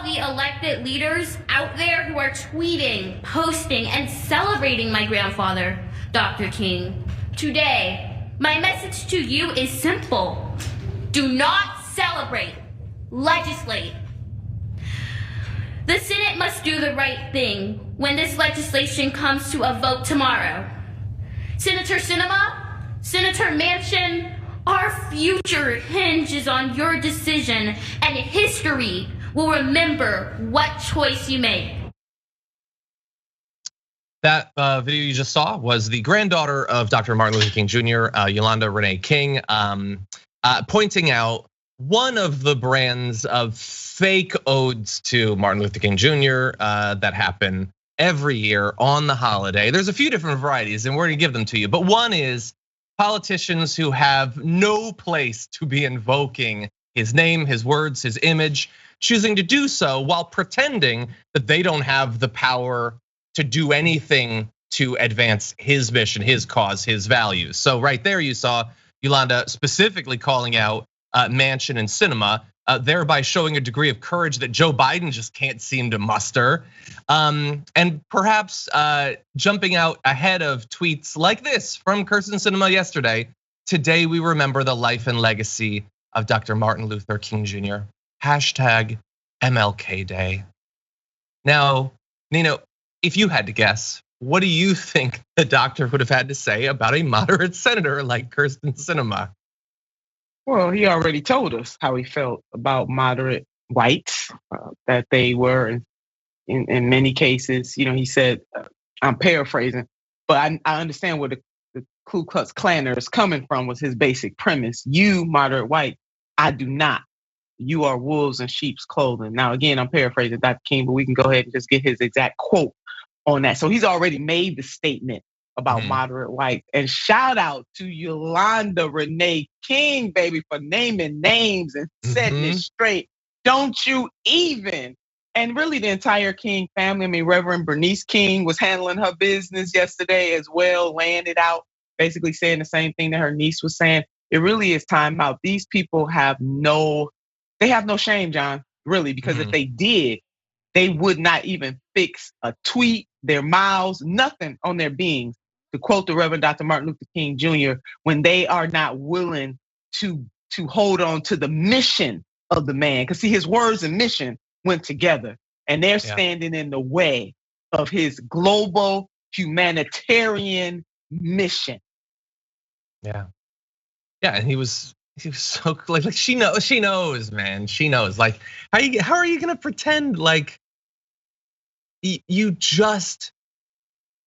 the elected leaders out there who are tweeting, posting, and celebrating my grandfather, Dr. King. Today, my message to you is simple. Do not celebrate, legislate. The Senate must do the right thing when this legislation comes to a vote tomorrow. Senator Sinema, Senator Manchin, our future hinges on your decision, and history will remember what choice you make. That video you just saw was the granddaughter of Dr. Martin Luther King Jr., Yolanda Renee King, pointing out one of the brands of fake odes to Martin Luther King Jr. That happen every year on the holiday. There's a few different varieties, and we're gonna give them to you. But one is politicians who have no place to be invoking his name, his words, his image, choosing to do so while pretending that they don't have the power to do anything to advance his mission, his cause, his values. So right there you saw Yolanda specifically calling out Manchin and Sinema, thereby showing a degree of courage that Joe Biden just can't seem to muster. And perhaps jumping out ahead of tweets like this from Kyrsten Sinema yesterday. Today we remember the life and legacy of Dr. Martin Luther King Jr. Hashtag MLK Day. Now, Nino, if you had to guess, what do you think the doctor would have had to say about a moderate senator like Kyrsten Sinema? Well, he already told us how he felt about moderate whites, that they were in many cases, he said, I'm paraphrasing, but I understand where the Ku Klux Klaner is coming from was his basic premise. You, moderate white, I do not. You are wolves in sheep's clothing. Now, again, I'm paraphrasing Dr. King, but we can go ahead and just get his exact quote on that. So he's already made the statement about moderate whites. And shout out to Yolanda Renee King, baby, for naming names and setting it straight. Don't you even. And really the entire King family. I mean, Reverend Bernice King was handling her business yesterday as well, laying it out, basically saying the same thing that her niece was saying. It really is time out. These people have no shame, John, really, because if they did, they would not even fix a tweet, their mouths, nothing on their beings. To quote the Reverend Dr. Martin Luther King Jr., when they are not willing to hold on to the mission of the man. Because see, his words and mission went together, and they're standing in the way of his global humanitarian mission. Yeah, and he was so like she knows, man. She knows. Like, how are you gonna pretend like you just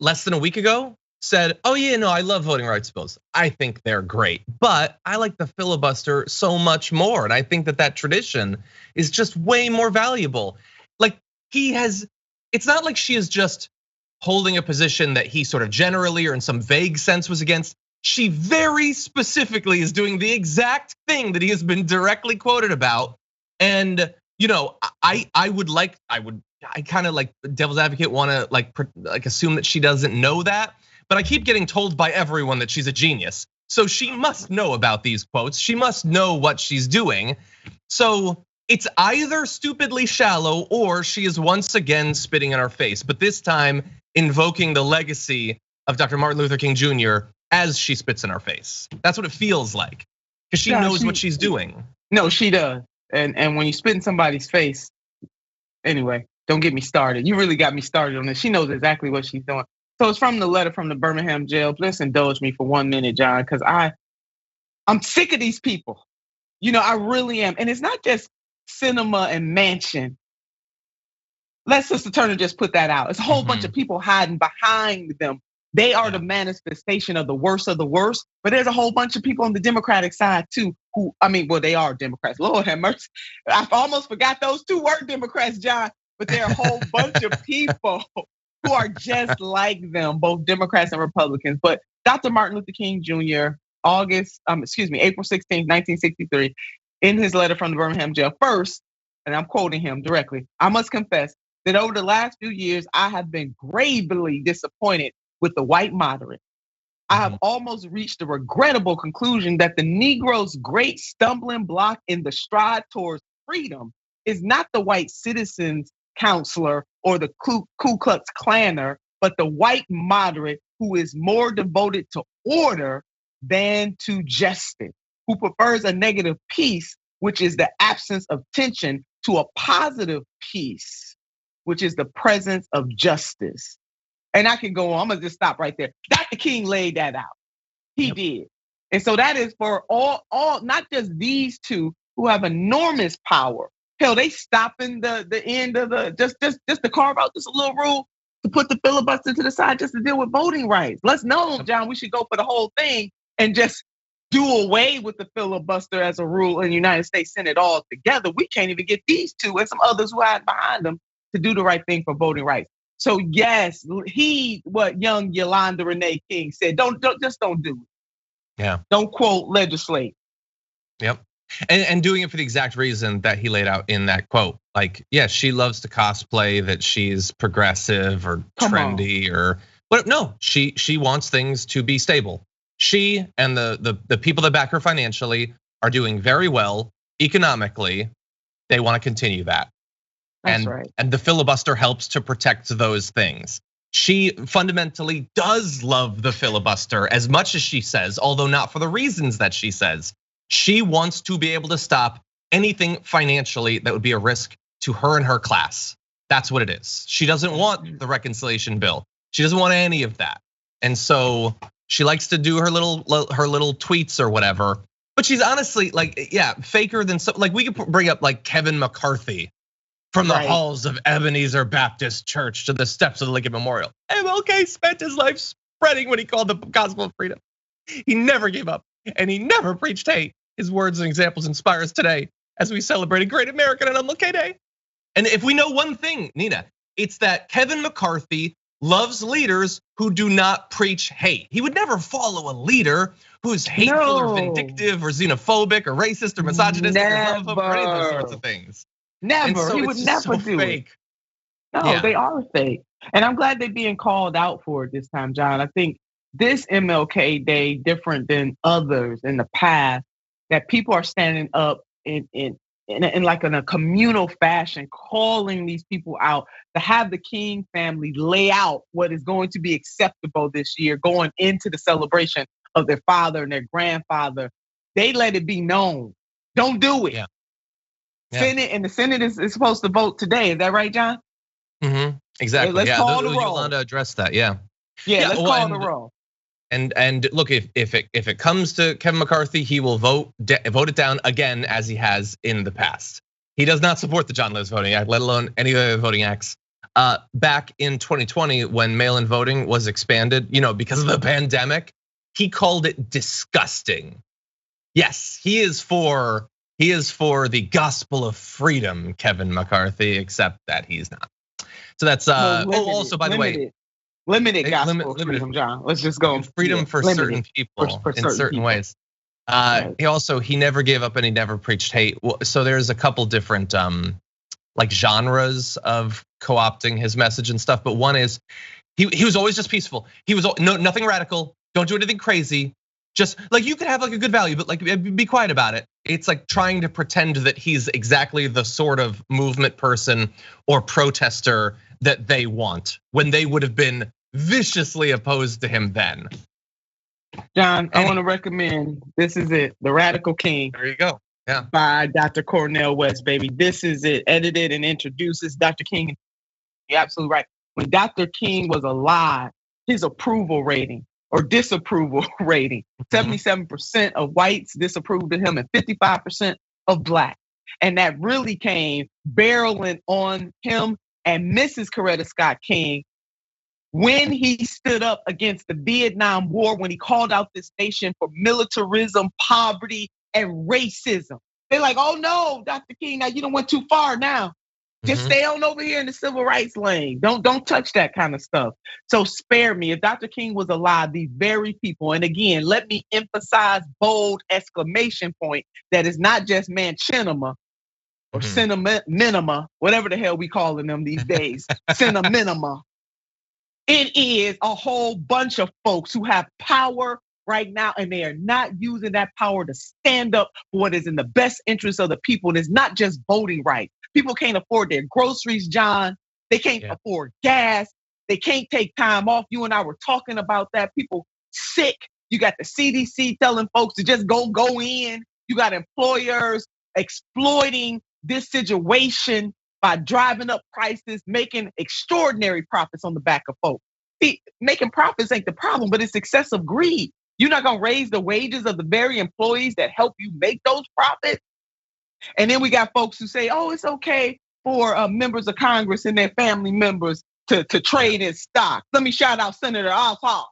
less than a week ago said, oh yeah, no, I love voting rights bills. I think they're great, but I like the filibuster so much more. And I think that tradition is just way more valuable. Like it's not like she is just holding a position that he sort of generally or in some vague sense was against. She very specifically is doing the exact thing that he has been directly quoted about. And I kind of like devil's advocate want to like assume that she doesn't know that. But I keep getting told by everyone that she's a genius. So she must know about these quotes. She must know what she's doing. So it's either stupidly shallow or she is once again spitting in our face. But this time invoking the legacy of Dr. Martin Luther King Jr. as she spits in our face. That's what it feels like. Because she knows what she's doing. No, she does. And when you spit in somebody's face, anyway, don't get me started. You really got me started on this. She knows exactly what she's doing. So it's from the letter from the Birmingham jail. Just indulge me for 1 minute, John, because I'm sick of these people. I really am. And it's not just Sinema and Manchin. Let Sister Turner just put that out. It's a whole bunch of people hiding behind them. They are the manifestation of the worst, but there's a whole bunch of people on the Democratic side too, they are Democrats. Lord have mercy. I almost forgot those two were Democrats, John, but there are a whole bunch of people who are just like them, both Democrats and Republicans. But Dr. Martin Luther King Jr., April 16, 1963, in his letter from the Birmingham jail, first, and I'm quoting him directly, I must confess that over the last few years, I have been gravely disappointed with the white moderate. I have almost reached the regrettable conclusion that the Negro's great stumbling block in the stride towards freedom is not the white citizens counselor or the Ku Klux Klanner, but the white moderate who is more devoted to order than to justice, who prefers a negative peace, which is the absence of tension, to a positive peace, which is the presence of justice. And I can go on, I'm gonna just stop right there. Dr. King laid that out. He did. And so that is for all, not just these two who have enormous power. Hell, they stopping the end of the, just to carve out just a little rule to put the filibuster to the side just to deal with voting rights. Let's know, John, we should go for the whole thing and just do away with the filibuster as a rule in the United States Senate altogether. We can't even get these two and some others who hide behind them to do the right thing for voting rights. So yes, what young Yolanda Renee King said, don't do it. Yeah. Don't quote legislate. Yep. And doing it for the exact reason that he laid out in that quote. Like, yes, she loves to cosplay that she's progressive or trendy or but no, she wants things to be stable. She and the people that back her financially are doing very well economically. They want to continue that. That's right. And the filibuster helps to protect those things. She fundamentally does love the filibuster as much as she says, although not for the reasons that she says. She wants to be able to stop anything financially that would be a risk to her and her class. That's what it is. She doesn't want the reconciliation bill. She doesn't want any of that. And so she likes to do her little tweets or whatever. But she's honestly like, yeah, faker than so. Like we could bring up like Kevin McCarthy from the halls of Ebenezer Baptist Church to the steps of the Lincoln Memorial. MLK spent his life spreading what he called the gospel of freedom. He never gave up and he never preached hate. His words and examples inspire us today as we celebrate a great American on MLK Day. And if we know one thing, Nina, it's that Kevin McCarthy loves leaders who do not preach hate. He would never follow a leader who's hateful or vindictive or xenophobic or racist or misogynist or Islamophobic or any of those sorts of things. Never. So he would never do fake. it. No, they are fake. And I'm glad they're being called out for it this time, John. I think this MLK Day, different than others in the past, that people are standing up in like in a communal fashion, calling these people out to have the King family lay out what is going to be acceptable this year, going into the celebration of their father and their grandfather. They let it be known. Don't do it. Yeah. Senate and the Senate is supposed to vote today. Is that right, John? Exactly. Let's call the roll. Yolanda addressed that. Yeah, let's call the roll. And look, if it comes to Kevin McCarthy, he will vote it down again as he has in the past. He does not support the John Lewis Voting Act, let alone any other voting acts. Back in 2020, when mail-in voting was expanded, because of the pandemic, he called it disgusting. Yes, he is for the gospel of freedom, Kevin McCarthy, except that he's not. So that's also by the way. Limited gospel freedom, John. Let's just go. Freedom for certain people in certain ways. He never gave up and he never preached hate. So there's a couple different like genres of co-opting his message and stuff. But one is he was always just peaceful. He was nothing radical. Don't do anything crazy. Just like you could have like a good value, but like be quiet about it. It's like trying to pretend that he's exactly the sort of movement person or protester that they want when they would have been viciously opposed to him then. John, I want to recommend, this is it, The Radical King. There you go. Yeah. By Dr. Cornel West, baby. This is it, edited and introduces Dr. King. You're absolutely right. When Dr. King was alive, his approval rating or disapproval rating, 77% of whites disapproved of him and 55% of black. And that really came barreling on him and Mrs. Coretta Scott King when he stood up against the Vietnam War, when he called out this nation for militarism, poverty, and racism. They're like, oh no, Dr. King, now you done went too far now. Just stay on over here in the civil rights lane. Don't touch that kind of stuff. So spare me. If Dr. King was alive, these very people, and again, let me emphasize bold exclamation point that is not just Manchinima or Cineminima, whatever the hell we calling them these days, Cineminima. It is a whole bunch of folks who have power right now, and they are not using that power to stand up for what is in the best interest of the people. And it's not just voting rights, People can't afford their groceries, John. They can't afford gas. They can't take time off. You and I were talking about that. People sick. You got the CDC telling folks to just go in. You got employers exploiting this situation by driving up prices, making extraordinary profits on the back of folks. See, making profits ain't the problem, but it's excessive greed. You're not gonna raise the wages of the very employees that help you make those profits. And then we got folks who say, oh, it's okay for members of Congress and their family members to trade in stock. Let me shout out Senator Oswald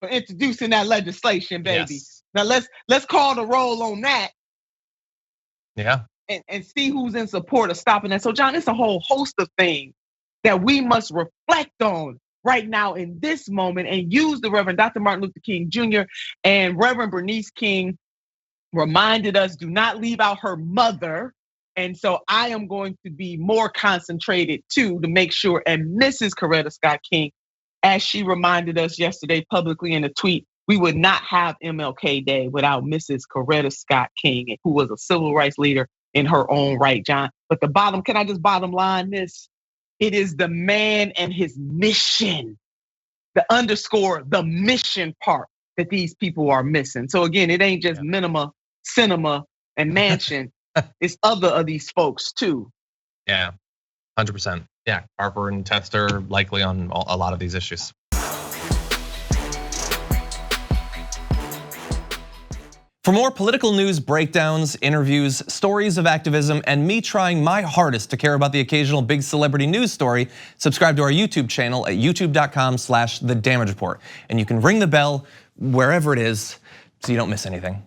for introducing that legislation, baby. Yes. Now let's call the roll on that. Yeah. And see who's in support of stopping that. So, John, it's a whole host of things that we must reflect on right now in this moment and use the Reverend Dr. Martin Luther King Jr. and Reverend Bernice King reminded us, do not leave out her mother. And so I am going to be more concentrated too to make sure, and Mrs. Coretta Scott King, as she reminded us yesterday publicly in a tweet, we would not have MLK Day without Mrs. Coretta Scott King, who was a civil rights leader in her own right, John. But can I just bottom line this? It is the man and his mission, the underscore, the mission part that these people are missing. So again, it ain't just Sinema, and Manchin. It's other of these folks too. Yeah, 100%. Yeah, Harper and Tester likely on a lot of these issues. For more political news breakdowns, interviews, stories of activism, and me trying my hardest to care about the occasional big celebrity news story, subscribe to our YouTube channel at youtube.com/The Damage Report. And you can ring the bell wherever it is so you don't miss anything.